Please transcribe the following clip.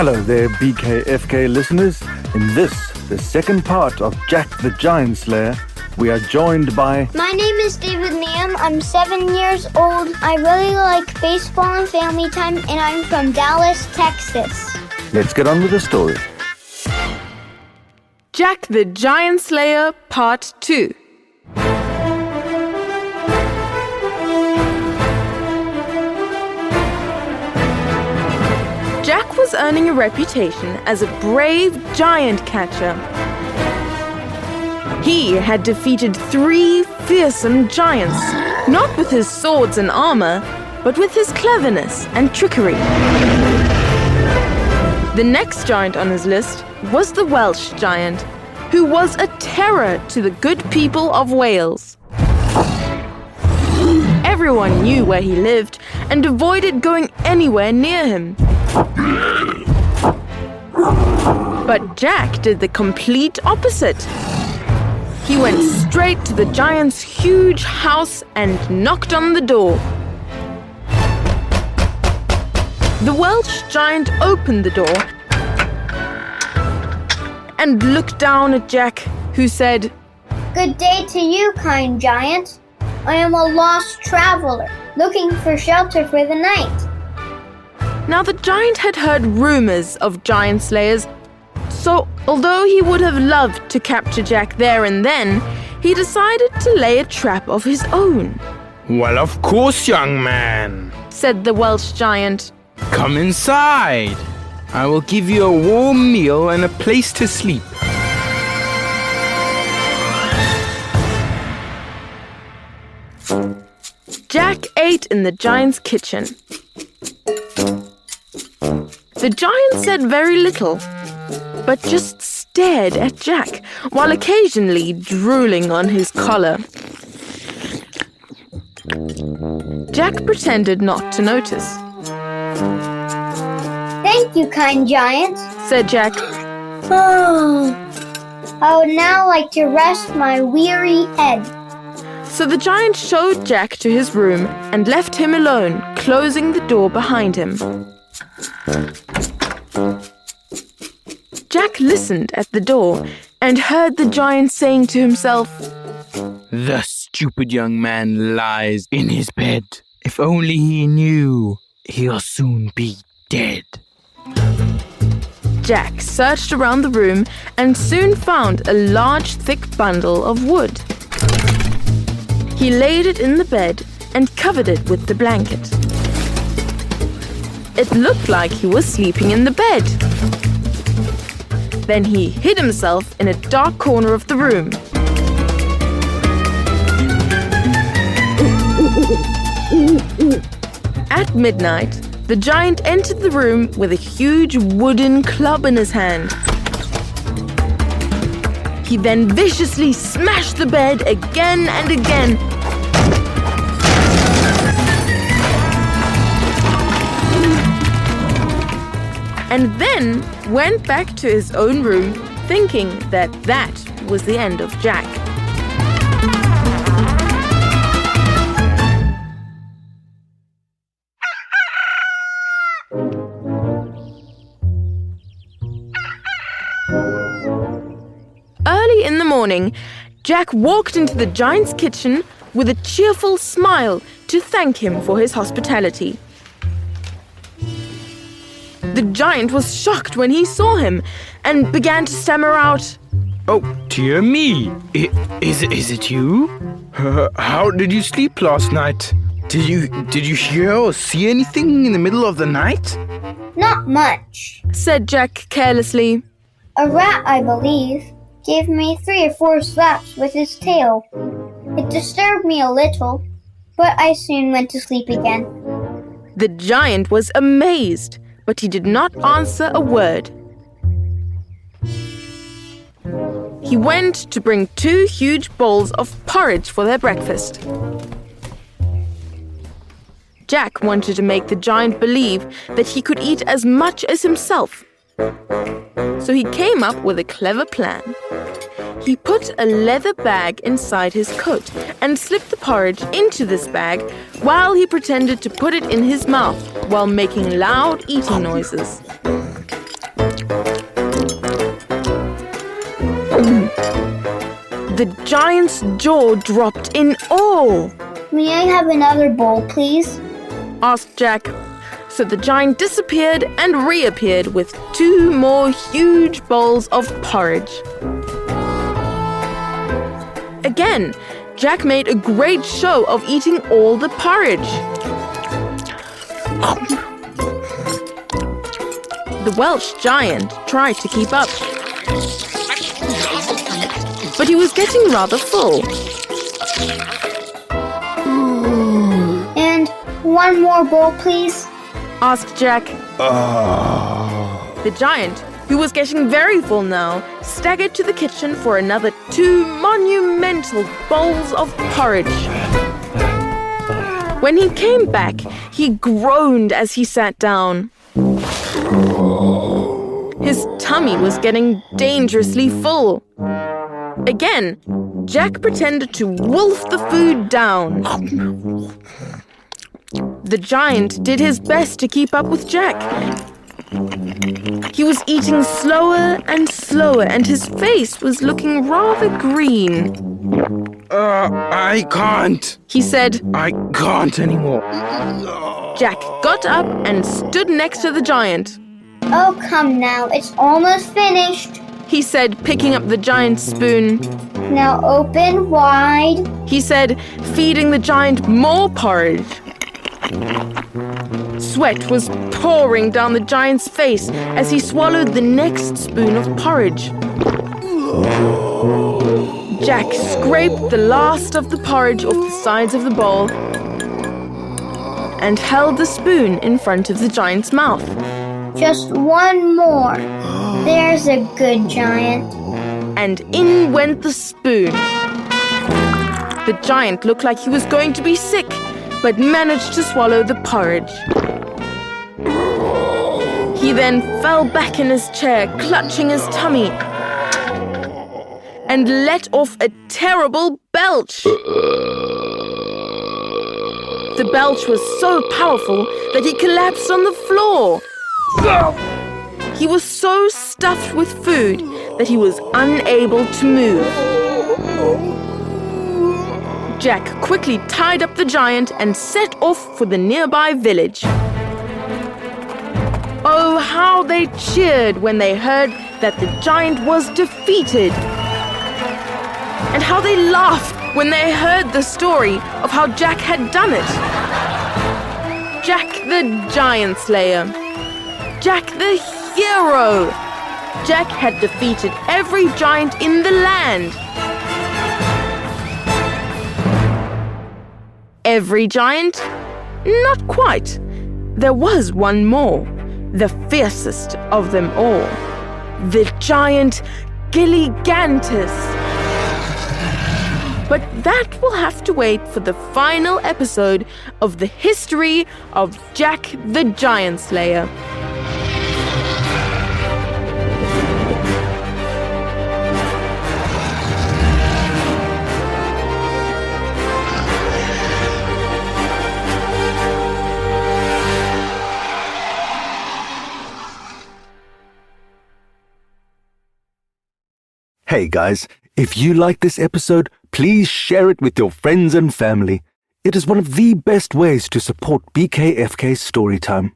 Hello there, BKFK listeners. In this, the second part of Jack the Giant Slayer, we are joined by... My name is David Liam. I'm 7 years old. I really like baseball and family time, and I'm from Dallas, Texas. Let's get on with the story. Jack the Giant Slayer, Part 2. Jack was earning a reputation as a brave giant catcher. He had defeated 3 fearsome giants, not with his swords and armor, but with his cleverness and trickery. The next giant on his list was the Welsh giant, who was a terror to the good people of Wales. Everyone knew where he lived and avoided going anywhere near him. But Jack did the complete opposite. He went straight to the giant's huge house and knocked on the door. The Welsh giant opened the door and looked down at Jack, who said, Good day to you, kind giant. I am a lost traveler, looking for shelter for the night. Now the giant had heard rumors of giant slayers, so although he would have loved to capture Jack there and then, he decided to lay a trap of his own. Well, of course, young man, said the Welsh giant. Come inside. I will give you a warm meal and a place to sleep. Jack ate in the giant's kitchen. The giant said very little, but just stared at Jack, while occasionally drooling on his collar. Jack pretended not to notice. Thank you, kind giant, said Jack. I would now like to rest my weary head. So the giant showed Jack to his room and left him alone, closing the door behind him. Jack listened at the door and heard the giant saying to himself, The stupid young man lies in his bed. If only he knew, he'll soon be dead. Jack searched around the room and soon found a large, thick bundle of wood. He laid it in the bed and covered it with the blanket. It looked like he was sleeping in the bed. Then he hid himself in a dark corner of the room. At midnight, the giant entered the room with a huge wooden club in his hand. He then viciously smashed the bed again and again. And then went back to his own room, thinking that was the end of Jack. Early in the morning, Jack walked into the giant's kitchen with a cheerful smile to thank him for his hospitality. The giant was shocked when he saw him and began to stammer out, Oh, dear me. Is it you? How did you sleep last night? Did you hear or see anything in the middle of the night? Not much, said Jack carelessly. A rat, I believe, gave me 3 or 4 slaps with his tail. It disturbed me a little, but I soon went to sleep again. The giant was amazed, but he did not answer a word. He went to bring 2 huge bowls of porridge for their breakfast. Jack wanted to make the giant believe that he could eat as much as himself. So he came up with a clever plan. He put a leather bag inside his coat and slipped the porridge into this bag while he pretended to put it in his mouth while making loud eating noises. The giant's jaw dropped in awe. May I have another bowl, please? Asked Jack. So the giant disappeared and reappeared with 2 more huge bowls of porridge. Again, Jack made a great show of eating all the porridge. The Welsh giant tried to keep up, but he was getting rather full. And one more bowl, please? Asked Jack. The giant, who was getting very full now, staggered to the kitchen for another 2 monumental bowls of porridge. When he came back, he groaned as he sat down. His tummy was getting dangerously full. Again, Jack pretended to wolf the food down. The giant did his best to keep up with Jack. He was eating slower and slower, and his face was looking rather green. I can't. He said. I can't anymore. Jack got up and stood next to the giant. Oh, come now, it's almost finished. He said, picking up the giant's spoon. Now open wide. He said, feeding the giant more porridge. Sweat was pouring down the giant's face as he swallowed the next spoon of porridge. Jack scraped the last of the porridge off the sides of the bowl and held the spoon in front of the giant's mouth. Just one more. There's a good giant. And in went the spoon. The giant looked like he was going to be sick, but managed to swallow the porridge. He then fell back in his chair, clutching his tummy, and let off a terrible belch. The belch was so powerful that he collapsed on the floor. He was so stuffed with food that he was unable to move. Jack quickly tied up the giant and set off for the nearby village. Oh, how they cheered when they heard that the giant was defeated. And how they laughed when they heard the story of how Jack had done it. Jack the Giant Slayer. Jack the hero. Jack had defeated every giant in the land. Every giant? Not quite. There was one more, the fiercest of them all. The giant Gilligantus. But that will have to wait for the final episode of the history of Jack the Giant Slayer. Hey guys, if you like this episode, please share it with your friends and family. It is one of the best ways to support BKFK Storytime.